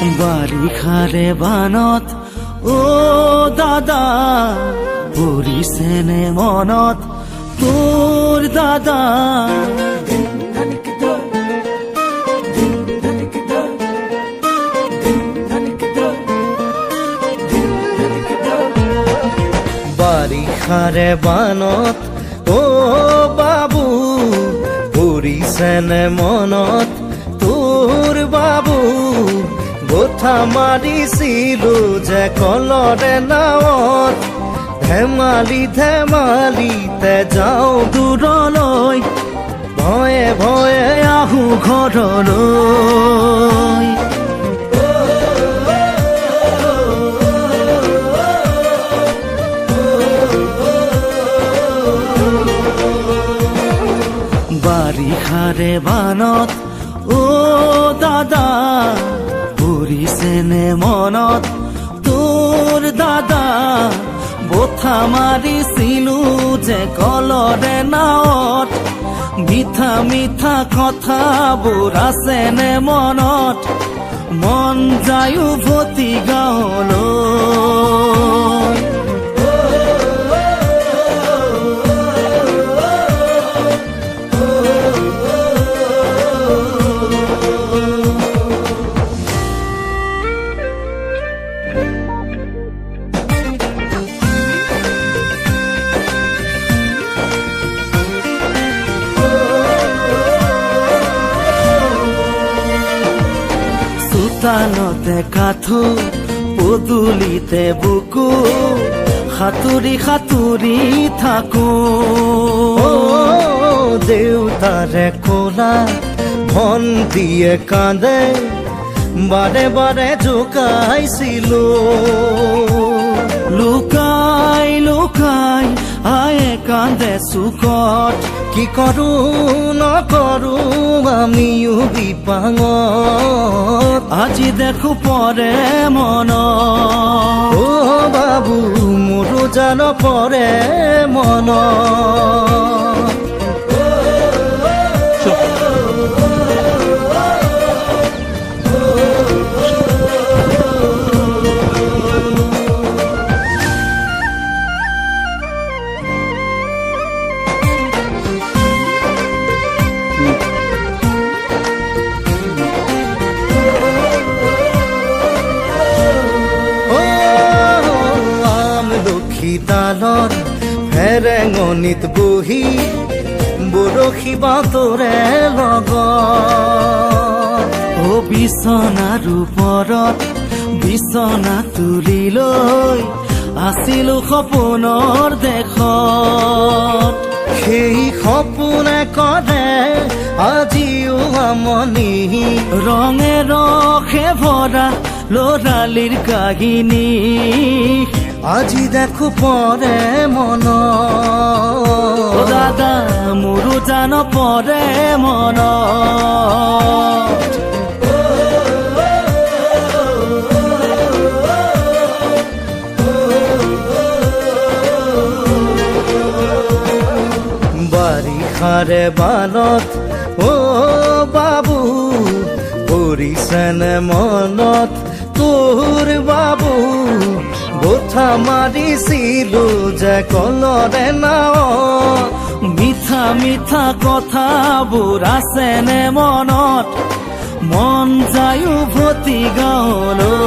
বাৰিষাৰে বানত ও দাদা পৰিছেনে মনত তোৰ দাদা বাৰিষাৰে বানত ও বাবু পৰিছেনে মনত তোৰ বাবু গোঠা মাৰিছিলো যে কলৰে নাৱত ধেমালি ধেমালিতে যাওঁ দূৰলৈ ভয়ে ভয়ে আহোঁ ঘৰলৈ বাৰিষাৰে বানত ও দাদা পৰিছেনে মনত তোৰ দাদা বোঠা মাৰিছিলো যে কলৰে নাৱত মিঠা মিঠা কথাবোৰ আছেনে মনত মন যায় উভতি গাঁৱলৈ চোতালতে কাঠো পদূলিতে বুকু সাঁতুৰি সাঁতুৰি থাকো দেউতাৰে কোলা ভণ্টিয়ে কান্দে বাৰে বাৰে জোকাইছিলো লুকাই লুকাই আয়ে কান্দে চুকত কি কৰো নকৰো আমিও বিপাঙত আজি দেখো পৰে মন ও বাবু মোৰো জান পৰে মন তালত ফেৰেঙনিত বহি বৰশী বাতৰে লগত ও বিছনাৰ ওপৰত বিছনা তুলি লৈ আছিলো সপোনৰ দেশত সেই সপোনে কৰে আজিও আমনি ৰঙে ৰসে ভৰা ল'ৰালিৰ কাহিনী আজি দেখো পৰে মন দাদা মোৰো জান পৰে মন বাৰিষাৰে বানত ও বাবু পৰিছেনে মনত তোৰ বাবু গোঠা মাৰিছিলো যে কলৰে নাৱত মিঠা মিঠা কথাবোৰ আছেনে মনত মন যায় উভতি গাঁৱলৈ